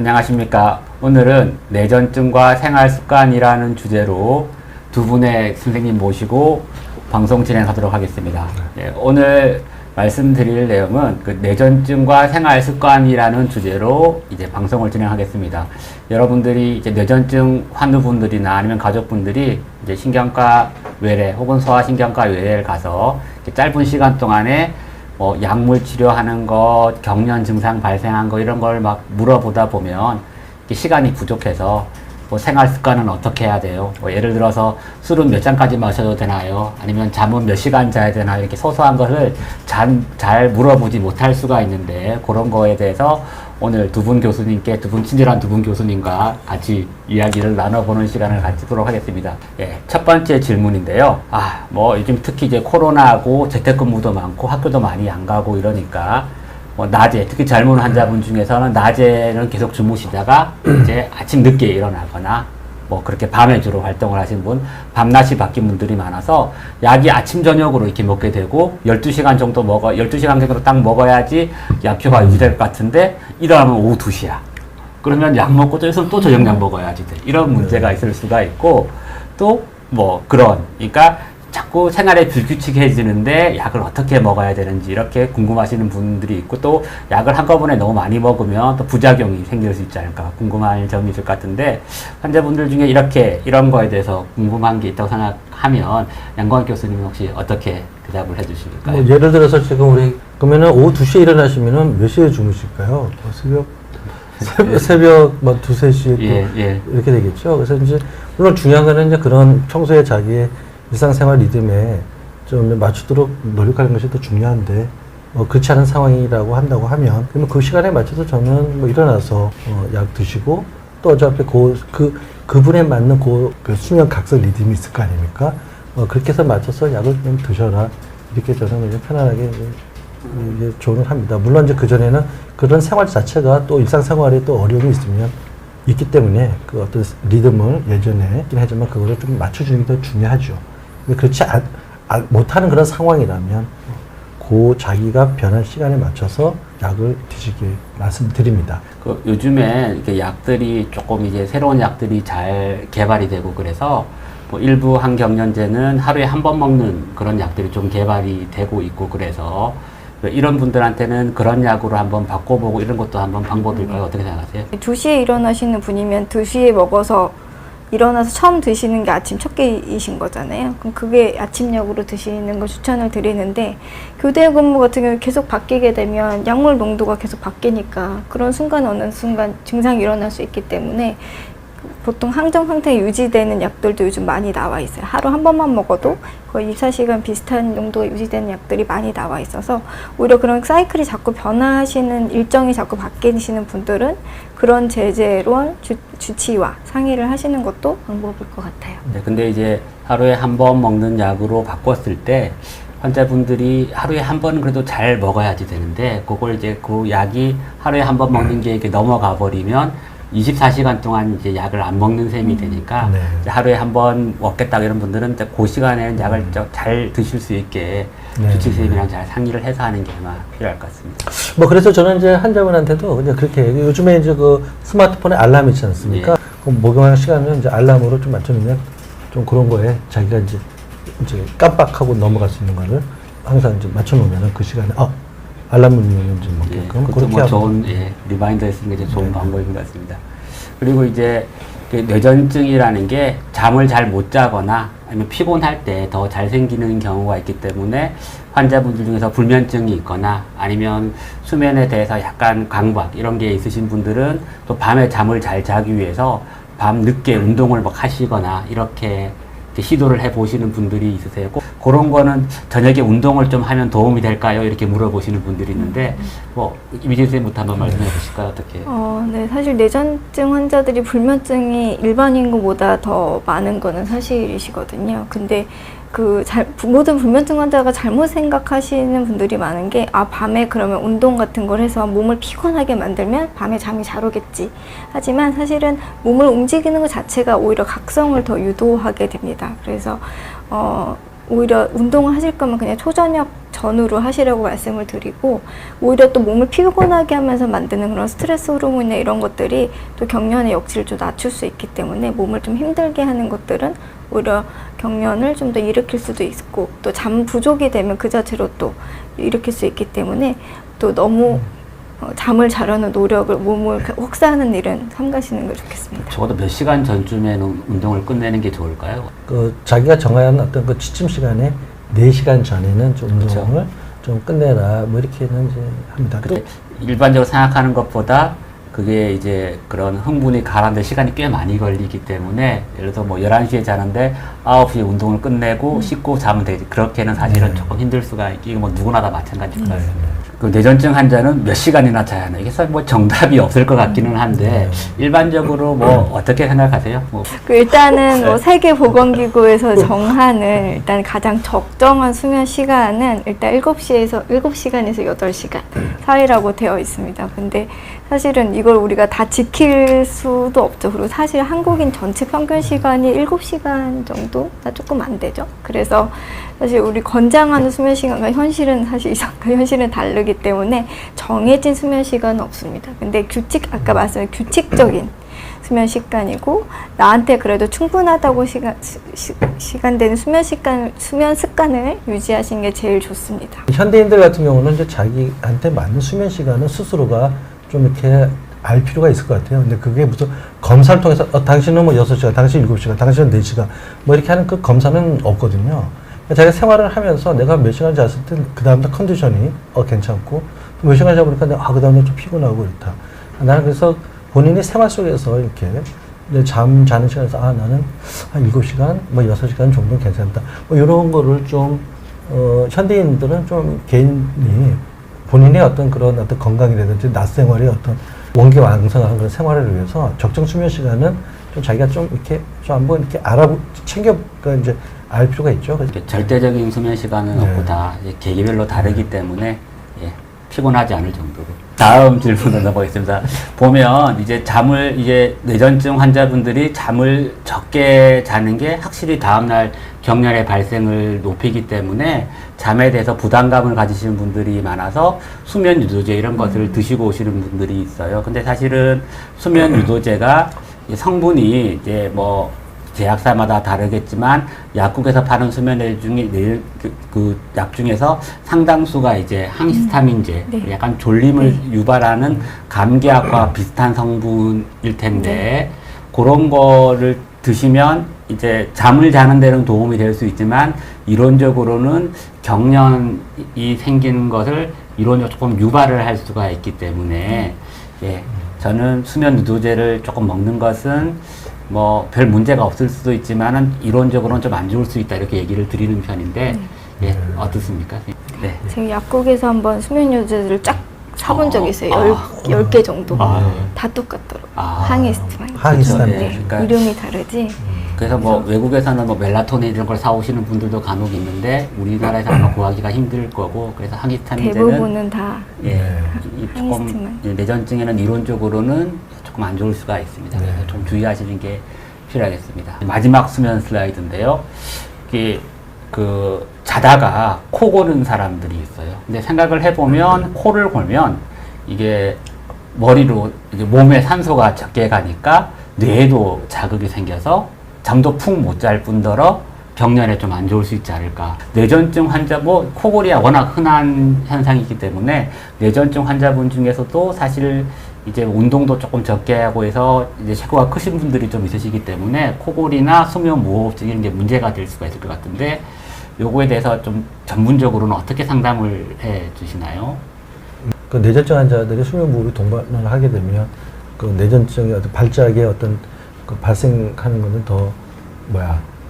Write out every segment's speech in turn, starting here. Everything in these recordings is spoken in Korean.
안녕하십니까. 오늘은 뇌전증과 생활습관이라는 주제로 두 분의 선생님 모시고 방송 진행하도록 하겠습니다. 네, 오늘 말씀드릴 내용은 그 뇌전증과 생활습관이라는 주제로 이제 방송을 진행하겠습니다. 여러분들이 이제 뇌전증 환우분들이나 아니면 가족분들이 이제 신경과 외래 혹은 소아신경과 외래를 가서 짧은 시간 동안에 약물 치료하는 것, 경련 증상 발생한 거 이런 걸 막 물어보다 보면 시간이 부족해서 생활 습관은 어떻게 해야 돼요? 예를 들어서 술은 몇 잔까지 마셔도 되나요? 아니면 잠은 몇 시간 자야 되나요? 이렇게 소소한 것을 잘 물어보지 못할 수가 있는데 그런 거에 대해서 오늘 두 분 교수님께 친절한 두 분 교수님과 같이 이야기를 나눠보는 시간을 갖도록 하겠습니다. 예, 첫 번째 질문인데요. 요즘 특히 이제 코로나고 재택근무도 많고 학교도 많이 안 가고 이러니까 낮에 특히 젊은 환자분 중에서는 낮에는 계속 주무시다가 이제 아침 늦게 일어나거나 그렇게 밤에 주로 활동을 하신 분, 밤낮이 바뀐 분들이 많아서 약이 아침, 저녁으로 이렇게 먹게 되고 12시간 정도 12시간 정도 딱 먹어야지 약효가 유지될 것 같은데 일어나면 오후 2시야. 그러면 약 먹고 또 있으면 또 저녁약 먹어야지 돼. 이런 문제가 있을 수가 있고 또 그러니까 자꾸 생활에 불규칙해지는데 약을 어떻게 먹어야 되는지 이렇게 궁금하시는 분들이 있고 또 약을 한꺼번에 너무 많이 먹으면 또 부작용이 생길 수 있지 않을까 궁금한 점이 있을 것 같은데 환자분들 중에 이런 거에 대해서 궁금한 게 있다고 생각하면 양광 교수님은 혹시 어떻게 대답을 해 주실까요? 예를 들어서 지금 그러면은 오후 2시에 일어나시면은 몇 시에 주무실까요? 새벽 2, 3시에 이렇게 되겠죠. 그래서 이제 물론 중요한 거는 이제 그런 평소에 자기의 일상생활 리듬에 좀 맞추도록 노력하는 것이 더 중요한데 그렇지 않은 상황이라고 한다고 하면 그러면 그 시간에 맞춰서 저는 일어나서 약 드시고 또 어차피 그분에 맞는 그 수면 각성 리듬이 있을 거 아닙니까? 그렇게 해서 맞춰서 약을 좀 드셔라 이렇게 저는 그냥 편안하게 이제 조언을 합니다. 물론 이제 그전에는 그런 생활 자체가 또 일상생활에 또 어려움이 있기 때문에 그 어떤 리듬을 예전에 있긴 하지만 그거를 좀 맞춰주는 게 더 중요하죠. 그렇지 못하는 그런 상황이라면 자기가 변할 시간에 맞춰서 약을 드시길 말씀드립니다. 요즘에 이렇게 약들이 조금 이제 새로운 약들이 잘 개발이 되고 그래서 일부 항경련제는 하루에 한 번 먹는 그런 약들이 좀 개발이 되고 있고 그래서 이런 분들한테는 그런 약으로 한번 바꿔보고 이런 것도 한번 방법일까요? 어떻게 생각하세요? 2시에 일어나시는 분이면 2시에 먹어서 일어나서 처음 드시는 게 아침 첫 끼이신 거잖아요. 그럼 그게 아침약으로 드시는 걸 추천을 드리는데 교대 근무 같은 경우 계속 바뀌게 되면 약물 농도가 계속 바뀌니까 그런 어느 순간 증상이 일어날 수 있기 때문에 보통 항정 상태에 유지되는 약들도 요즘 많이 나와 있어요. 하루 한 번만 먹어도 거의 24시간 비슷한 농도가 유지되는 약들이 많이 나와 있어서 오히려 그런 사이클이 자꾸 변화하시는 일정이 자꾸 바뀌시는 분들은 그런 제재로 주치의와 상의를 하시는 것도 방법일 것 같아요. 네, 근데 이제 하루에 한 번 먹는 약으로 바꿨을 때 환자분들이 하루에 한 번은 그래도 잘 먹어야지 되는데 그걸 이제 그 약이 하루에 한 번 먹는 게 이렇게 넘어가 버리면 24시간 동안 이제 약을 안 먹는 셈이 되니까 이제 하루에 한 번 먹겠다 이런 분들은 그 시간에는 약을 잘 드실 수 있게 주치의 선생님이랑 잘 상의를 해서 하는 게 아마 필요할 것 같습니다. 그래서 저는 이제 환자분한테도 그냥 그렇게 요즘에 이제 그 스마트폰에 알람이 있지 않습니까? 그 목욕하는 시간은 이제 알람으로 좀 맞춰놓으면 좀 그런 거에 자기가 이제 깜빡하고 넘어갈 수 있는 거를 항상 이제 맞춰놓으면 그 시간에 알람 울리면 좀 먹게끔 그것도 좋은 리마인더 쓰는 게 좋은 방법인 것 같습니다. 그리고 이제 뇌전증이라는 게 잠을 잘 못 자거나 아니면 피곤할 때 더 잘 생기는 경우가 있기 때문에 환자분들 중에서 불면증이 있거나 아니면 수면에 대해서 약간 강박 이런 게 있으신 분들은 또 밤에 잠을 잘 자기 위해서 밤 늦게 운동을 하시거나 이렇게 시도를 해보시는 분들이 있으세요. 꼭 그런 거는 저녁에 운동을 좀 하면 도움이 될까요? 이렇게 물어보시는 분들이 있는데 이미진 선생님부터 한번 말씀해 보실까요? 어떻게? 네, 사실 뇌전증 환자들이 불면증이 일반 인구보다 더 많은 거는 사실이시거든요. 근데 모든 불면증 환자가 잘못 생각하시는 분들이 많은 게 밤에 그러면 운동 같은 걸 해서 몸을 피곤하게 만들면 밤에 잠이 잘 오겠지. 하지만 사실은 몸을 움직이는 것 자체가 오히려 각성을 더 유도하게 됩니다. 그래서 오히려 운동을 하실 거면 그냥 초저녁 전후로 하시라고 말씀을 드리고, 오히려 또 몸을 피곤하게 하면서 만드는 그런 스트레스 호르몬이나 이런 것들이 또 경련의 역치를 좀 낮출 수 있기 때문에 몸을 좀 힘들게 하는 것들은 오히려 경련을 좀 더 일으킬 수도 있고, 또 잠 부족이 되면 그 자체로 또 일으킬 수 있기 때문에 또 너무 잠을 자려는 노력을, 몸을 혹사하는 일은 삼가시는 게 좋겠습니다. 적어도 몇 시간 전쯤에는 운동을 끝내는 게 좋을까요? 그 자기가 정한 어떤 그 취침 시간에 4시간 전에는 좀 그렇죠. 운동을 좀 끝내라, 뭐 이렇게는 이제 합니다. 근데 일반적으로 생각하는 것보다 그게 이제 그런 흥분이 가라앉을 시간이 꽤 많이 걸리기 때문에, 예를 들어서 뭐 11시에 자는데 9시에 운동을 끝내고 씻고 자면 되지. 그렇게는 사실은 조금 힘들 수가 있기, 뭐 누구나 다 마찬가지일 것 같습니다. 그 뇌전증 환자는 몇 시간이나 자야 하나? 이게 사실 뭐 정답이 없을 것 같기는 한데, 일반적으로 뭐 어떻게 생각하세요? 뭐 그 일단은 뭐 세계보건기구에서 정하는 일단 가장 적정한 수면 시간은 일단 7시간에서 8시간 사이라고 되어 있습니다. 근데 사실은 이걸 우리가 다 지킬 수도 없죠. 그리고 사실 한국인 전체 평균 시간이 7시간 정도나 조금 안 되죠. 그래서 사실 우리 권장하는 수면 시간과 현실은 사실 이상과 현실은 다르기 때문에 정해진 수면 시간은 없습니다. 근데 아까 말씀드린 규칙적인 수면 시간이고, 나한테 그래도 충분하다고 시간되는 수면 습관을 유지하시는 게 제일 좋습니다. 현대인들 같은 경우는 이제 자기한테 맞는 수면 시간은 스스로가 좀 이렇게 알 필요가 있을 것 같아요. 근데 그게 무슨 검사를 통해서 당신은 뭐 6시간, 당신은 7시간, 당신은 4시간 뭐 이렇게 하는 그 검사는 없거든요. 자기가 생활을 하면서 내가 몇 시간 잤을 때 그 다음날 컨디션이 괜찮고, 몇 시간 자보니까 그 다음날 좀 피곤하고 그렇다. 나는 그래서 본인이 생활 속에서 이렇게 잠 자는 시간에서 나는 한 7시간, 뭐 6시간 정도는 괜찮다. 뭐 이런 거를 좀 현대인들은 좀 개인이 본인의 어떤 그런 어떤 건강이라든지 낮 생활의 어떤 원기왕성한 그런 생활을 위해서 적정 수면 시간은 좀 자기가 좀 이렇게 좀 한번 이렇게 그러니까 이제 알 필요가 있죠. 이렇게 절대적인 수면 시간은 네. 없고 다 이제 계기별로 다르기 때문에 피곤하지 않을 정도로. 다음 질문으로 넘어가겠습니다. 보면 이제 뇌전증 환자분들이 잠을 적게 자는 게 확실히 다음날 경련의 발생을 높이기 때문에 잠에 대해서 부담감을 가지시는 분들이 많아서 수면 유도제 이런 것을 드시고 오시는 분들이 있어요. 근데 사실은 수면 유도제가 성분이 이제 뭐 제약사마다 다르겠지만 약국에서 파는 수면제 중에 그 약 중에서 상당수가 이제 항히스타민제, 네. 약간 졸림을 유발하는 감기약과 비슷한 성분일 텐데, 그런 거를 드시면 이제 잠을 자는 데는 도움이 될 수 있지만 이론적으로는 경련이 생기는 것을 이론적으로 조금 유발을 할 수가 있기 때문에 저는 수면 유도제를 조금 먹는 것은 뭐 별 문제가 없을 수도 있지만은 이론적으로는 좀 안 좋을 수 있다, 이렇게 얘기를 드리는 편인데 어떻습니까? 네. 제가 약국에서 한번 수면 유도제를 쫙 사본 적이 있어요. 10개 정도. 다 똑같더라고요. 항히스타민. 항히스타민. 네. 그러니까 이름이 다르지. 그래서 뭐 외국에서는 뭐 멜라토닌 이런 걸 사오시는 분들도 간혹 있는데 우리나라에서 아마 구하기가 힘들 거고, 그래서 항히스타민제는 대부분은 다 이 조금 항히스타민. 뇌전증에는 이론적으로는 조금 안 좋을 수가 있습니다. 네. 그래서 좀 주의하시는 게 필요하겠습니다. 마지막 수면 슬라이드인데요. 이게 그 자다가 코 고는 사람들이 있어요. 근데 생각을 해보면 코를 골면 이게 머리로 이제 몸에 산소가 적게 가니까 뇌에도 자극이 생겨서 잠도 푹 못 잘 뿐더러 경련에 좀 안 좋을 수 있지 않을까. 뇌전증 환자, 뭐 코골이야 워낙 흔한 현상이기 때문에 뇌전증 환자분 중에서도 사실 이제 운동도 조금 적게 하고 해서 이제 체구가 크신 분들이 좀 있으시기 때문에 코골이나 수면 무호흡증 이런 게 문제가 될 수가 있을 것 같은데, 요거에 대해서 좀 전문적으로는 어떻게 상담을 해 주시나요? 그 뇌전증 환자들이 수면 무호흡이 동반을 하게 되면 그 뇌전증의 어떤 발작의 어떤 그 발생하는 것은 더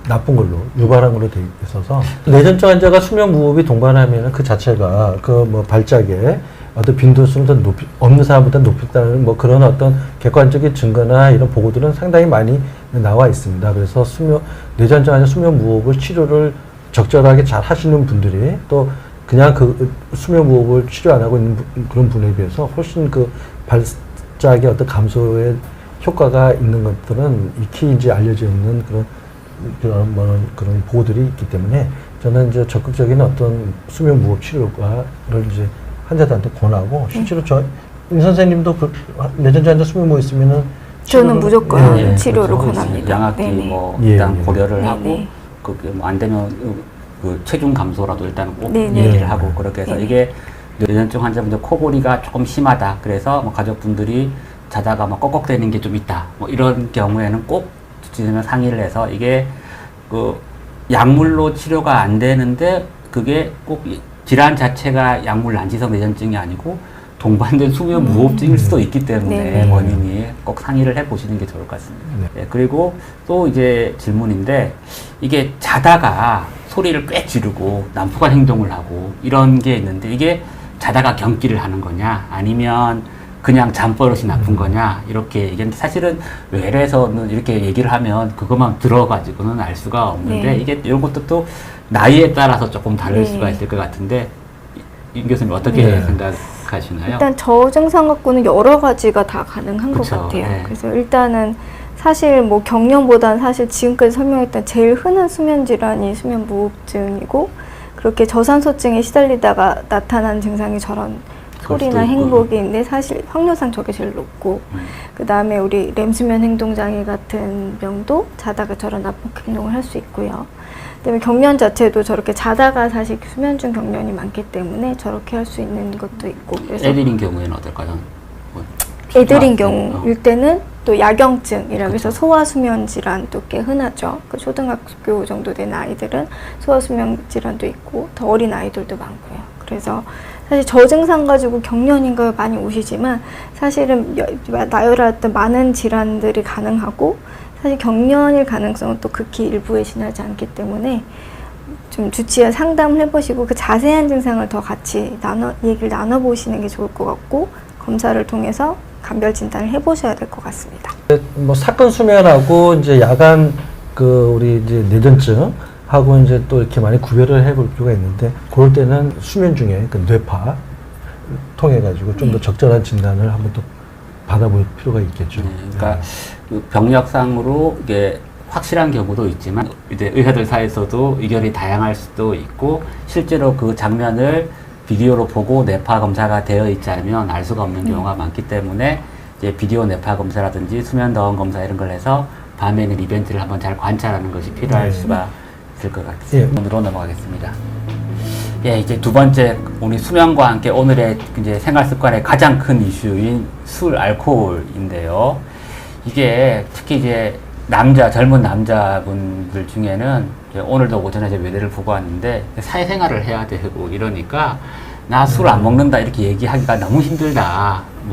나쁜 걸로 유발한 걸로 돼 있어서, 뇌전증 환자가 수면 무호흡이 동반하면 그 자체가 그 뭐 발작의 어떤 빈도수는 더 없는 사람보다 높다는 뭐 그런 어떤 객관적인 증거나 이런 보고들은 상당히 많이 나와 있습니다. 그래서 뇌전증 환자 수면 무호흡을 치료를 적절하게 잘 하시는 분들이 또 그냥 그 수면 무호흡을 치료 안 하고 있는 그런 분에 비해서 훨씬 그 발작의 어떤 감소에 효과가 있는 것들은 익히 이제 알려져 있는 그런 보고들이 있기 때문에 저는 이제 적극적인 어떤 수면 무호흡 치료를 이제 환자들한테 권하고 실제로 임 선생님도 뇌전증 환자 수면 무호흡 있으면은 저는 무조건 예, 치료를 그렇죠. 권합니다. 양압기 네네. 뭐 예, 일단 예. 고려를 네네. 하고 그게 뭐 안 되면 그 체중 감소라도 일단 꼭 네네. 얘기를 예. 하고 그렇게 해서 네네. 이게 뇌전증 환자분들 코골이가 조금 심하다. 그래서 뭐 가족분들이 자다가 막 꺽꺽대는 게 좀 있다. 뭐 이런 경우에는 꼭 주치의랑 상의를 해서 이게 그 약물로 치료가 안 되는데 그게 꼭 질환 자체가 약물 난치성 뇌전증이 아니고 동반된 수면 무호흡증일 수도 있기 때문에 네네. 원인이 꼭 상의를 해 보시는 게 좋을 것 같습니다. 네. 예, 그리고 또 이제 질문인데 이게 자다가 소리를 꽤 지르고 난폭한 행동을 하고 이런 게 있는데 이게 자다가 경기를 하는 거냐 아니면 그냥 잠버릇이 나쁜 거냐 이렇게 얘기하는데 사실은 외래에서는 이렇게 얘기를 하면 그것만 들어가지고는 알 수가 없는데 네. 이게 이런 것도 또 나이에 따라서 조금 다를 네. 수가 있을 것 같은데 임 교수님 어떻게 네. 생각하시나요? 일단 저증상 갖고는 여러 가지가 다 가능한 그쵸, 것 같아요. 네. 그래서 일단은 사실 뭐 경련보다는 사실 지금까지 설명했던 제일 흔한 수면 질환이 수면 무호흡증이고 그렇게 저산소증에 시달리다가 나타난 증상이 저런 소리나 수도 있고. 행복인데 사실 확률상 저게 제일 높고 그 다음에 우리 렘수면 행동장애 같은 병도 자다가 저런 나쁜 행동을 할 수 있고요. 그다음에 경련 자체도 저렇게 자다가 사실 수면 중 경련이 많기 때문에 저렇게 할 수 있는 것도 있고 그래서 애들인 경우에는 어떨까요? 뭐 애들인 초등학생, 경우일 때는 또 야경증이라고 해서 소아수면 질환도 꽤 흔하죠. 그 초등학교 정도 된 아이들은 소아수면 질환도 있고 더 어린 아이들도 많고요. 그래서 사실 저증상 가지고 경련인가 많이 오시지만 사실은 나열했던 많은 질환들이 가능하고 사실 경련일 가능성은 또 극히 일부에 지나지 않기 때문에 좀 주치의 상담을 해보시고 그 자세한 증상을 더 같이 얘기를 나눠보시는 게 좋을 것 같고 검사를 통해서 감별 진단을 해보셔야 될 것 같습니다. 뭐 사건 수면하고 이제 야간 그 우리 이제 뇌전증 하고 이제 또 이렇게 많이 구별을 해볼 필요가 있는데 그럴 때는 수면 중에 그 뇌파 통해 가지고 좀 더 적절한 진단을 한번 또 받아볼 필요가 있겠죠. 그러니까 그 병력상으로 이게 확실한 경우도 있지만 이제 의사들 사이에서도 의견이 다양할 수도 있고 실제로 그 장면을 비디오로 보고 뇌파 검사가 되어 있지 않으면 알 수가 없는 경우가 많기 때문에 이제 비디오 뇌파 검사라든지 수면 더원 검사 이런 걸 해서 밤에 있는 이벤트를 한번 잘 관찰하는 것이 필요할 수가 있을 것 같습니다. 오늘로 넘어가겠습니다. 예, 이제 두 번째 우리 수면과 함께 오늘의 이제 생활 습관의 가장 큰 이슈인 술, 알코올인데요. 이게 특히 이제 젊은 남자분들 중에는 이제 오늘도 오전에 이제 외래를 보고 왔는데 사회생활을 해야 되고 이러니까 나 술 안 먹는다 이렇게 얘기하기가 너무 힘들다.